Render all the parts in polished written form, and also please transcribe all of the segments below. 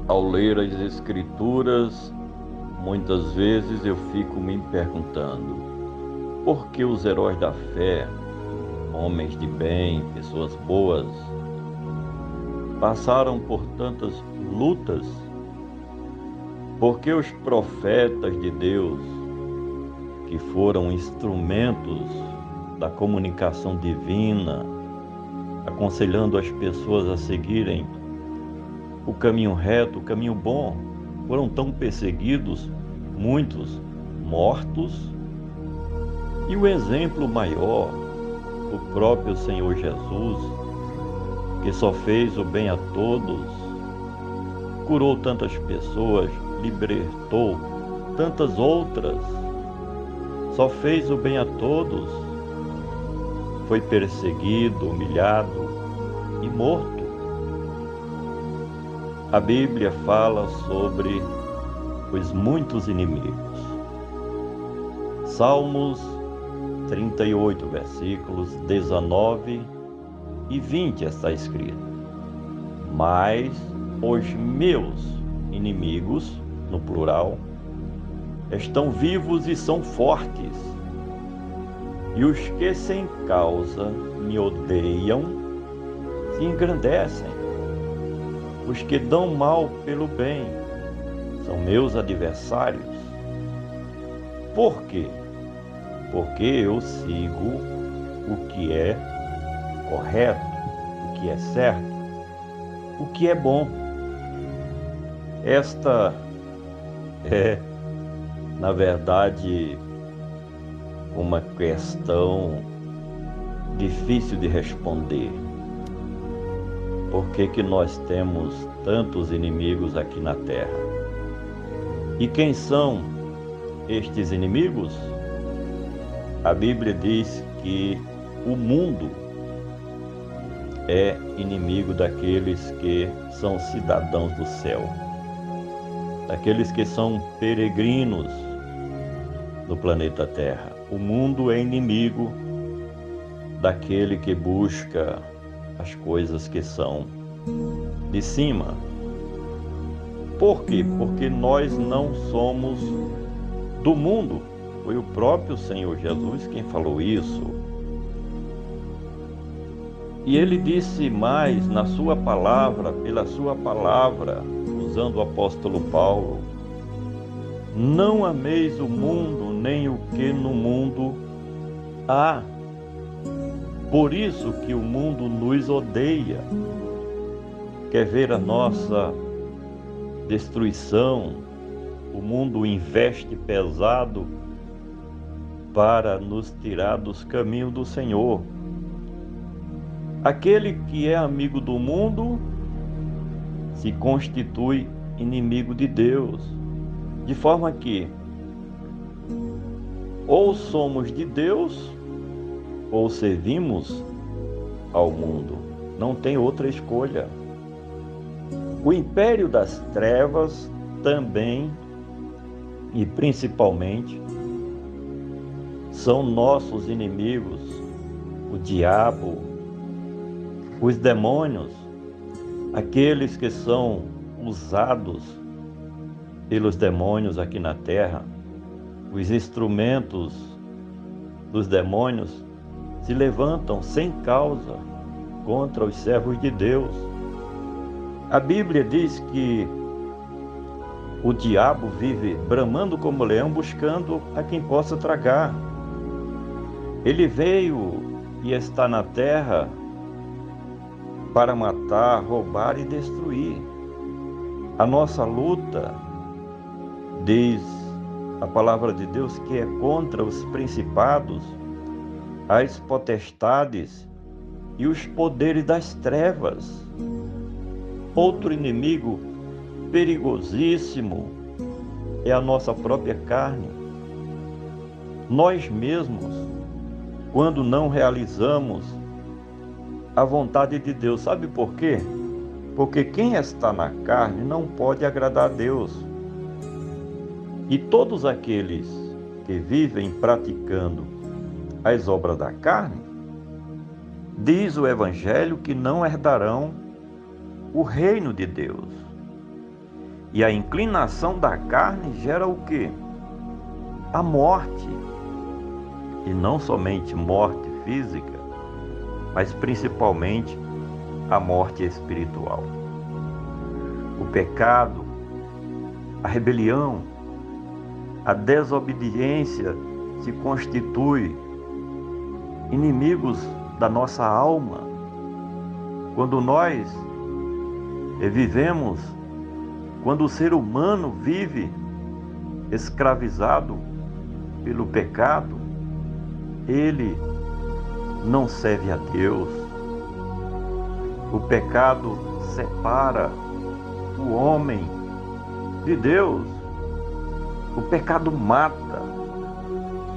Ao ler as Escrituras, muitas vezes eu fico me perguntando por que os heróis da fé, homens de bem, pessoas boas, passaram por tantas lutas? Por que os profetas de Deus, que foram instrumentos da comunicação divina, aconselhando as pessoas a seguirem o caminho reto, o caminho bom, foram tão perseguidos, muitos mortos? E o exemplo maior, o próprio Senhor Jesus, que só fez o bem a todos, curou tantas pessoas, libertou tantas outras, só fez o bem a todos, foi perseguido, humilhado e morto. A Bíblia fala sobre os muitos inimigos. Salmos 38, versículos 19 e 20 está escrito: mas os meus inimigos, no plural, estão vivos e são fortes, e os que sem causa me odeiam se engrandecem. Os que dão mal pelo bem são meus adversários. Por quê? Porque eu sigo o que é correto, o que é certo, o que é bom. Esta é, na verdade, uma questão difícil de responder. Por que nós temos tantos inimigos aqui na Terra? E quem são estes inimigos? A Bíblia diz que o mundo é inimigo daqueles que são cidadãos do céu, daqueles que são peregrinos no planeta Terra. O mundo é inimigo daquele que busca as coisas que são de cima. Por quê? Porque nós não somos do mundo. Foi o próprio Senhor Jesus quem falou isso. E ele disse mais na sua palavra, pela sua palavra, usando o apóstolo Paulo: não ameis o mundo, nem o que no mundo há. Por isso que o mundo nos odeia, quer ver a nossa destruição. O mundo investe pesado para nos tirar dos caminhos do Senhor. Aquele que é amigo do mundo se constitui inimigo de Deus, de forma que ou somos de Deus ou servimos ao mundo. Não tem outra escolha. O império das trevas também e principalmente são nossos inimigos, o diabo, os demônios, aqueles que são usados pelos demônios aqui na terra. Os instrumentos dos demônios se levantam sem causa contra os servos de Deus. A Bíblia diz que o diabo vive bramando como leão, buscando a quem possa tragar. Ele veio e está na terra para matar, roubar e destruir. A nossa luta, diz a palavra de Deus, que é contra os principados, as potestades e os poderes das trevas. Outro inimigo perigosíssimo é a nossa própria carne. Nós mesmos, quando não realizamos a vontade de Deus, sabe por quê? Porque quem está na carne não pode agradar a Deus. E todos aqueles que vivem praticando as obras da carne, diz o Evangelho que não herdarão o reino de Deus. E a inclinação da carne gera o quê? A morte. E não somente morte física, mas principalmente a morte espiritual. O pecado, a rebelião, a desobediência se constitui inimigos da nossa alma. Quando nós vivemos, quando o ser humano vive escravizado pelo pecado, ele não serve a Deus. O pecado separa o homem de Deus. O pecado mata.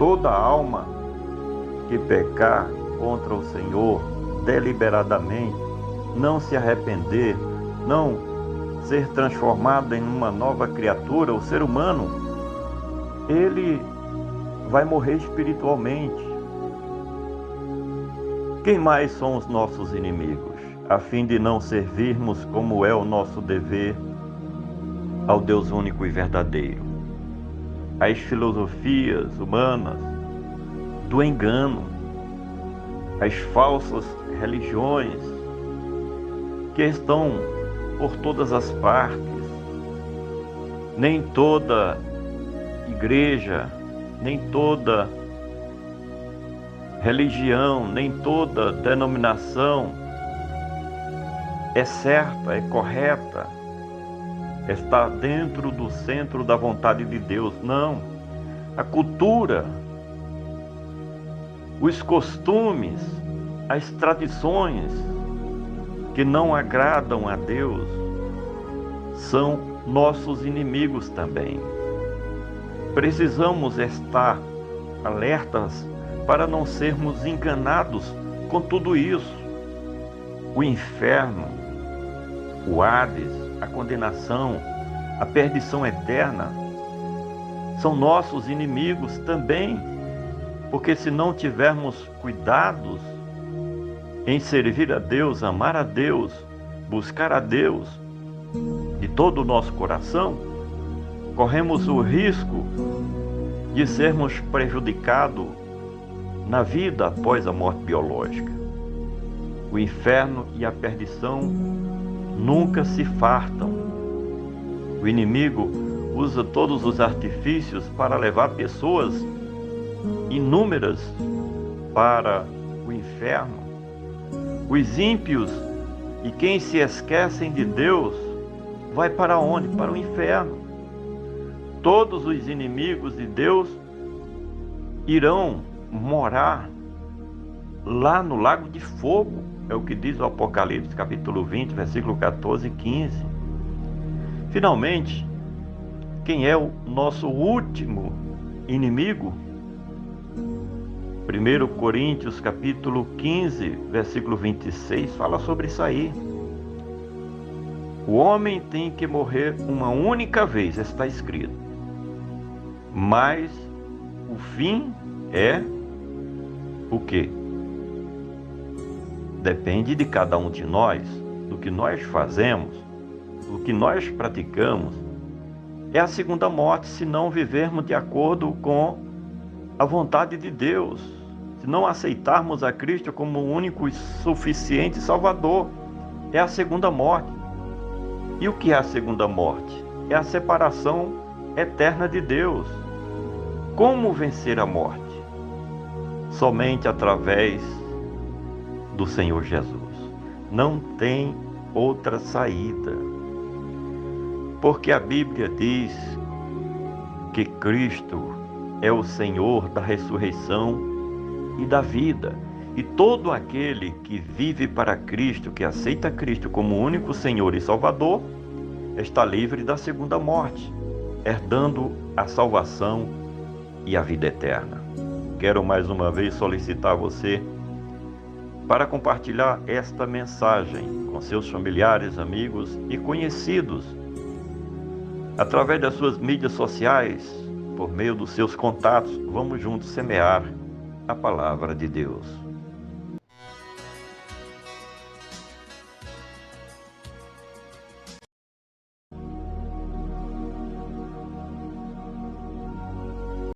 Toda alma que pecar contra o Senhor deliberadamente, não se arrepender, não ser transformada em uma nova criatura, o ser humano, ele vai morrer espiritualmente. Quem mais são os nossos inimigos? A fim de não servirmos como é o nosso dever ao Deus único e verdadeiro. As filosofias humanas do engano, as falsas religiões que estão por todas as partes. Nem toda igreja, nem toda religião, nem toda denominação é certa, é correta, está dentro do centro da vontade de Deus. Não. A cultura, os costumes, as tradições que não agradam a Deus são nossos inimigos também. Precisamos estar alertas para não sermos enganados com tudo isso. O inferno, o Hades, a condenação, a perdição eterna são nossos inimigos também, porque se não tivermos cuidados em servir a Deus, amar a Deus, buscar a Deus de todo o nosso coração, corremos o risco de sermos prejudicados na vida após a morte biológica. O inferno e a perdição nunca se fartam. O inimigo usa todos os artifícios para levar pessoas inúmeras para o inferno. Os ímpios e quem se esquecem de Deus vai para onde? Para o inferno. Todos os inimigos de Deus irão morar lá no lago de fogo. É o que diz o Apocalipse, capítulo 20, versículo 14 e 15. Finalmente, quem é o nosso último inimigo? 1 Coríntios, capítulo 15, versículo 26, fala sobre isso aí. O homem tem que morrer uma única vez, está escrito. Mas o fim é o quê? Depende de cada um de nós, do que nós fazemos, do que nós praticamos. É a segunda morte, se não vivermos de acordo com a vontade de Deus, se não aceitarmos a Cristo como o único e suficiente Salvador. É a segunda morte. E o que é a segunda morte? É a separação eterna de Deus. Como vencer a morte? Somente através do Senhor Jesus. Não tem outra saída. Porque a Bíblia diz que Cristo é o Senhor da ressurreição e da vida. E todo aquele que vive para Cristo, que aceita Cristo como único Senhor e Salvador, está livre da segunda morte, herdando a salvação e a vida eterna. Quero mais uma vez solicitar você para compartilhar esta mensagem com seus familiares, amigos e conhecidos, através das suas mídias sociais, por meio dos seus contatos. Vamos juntos semear a palavra de Deus.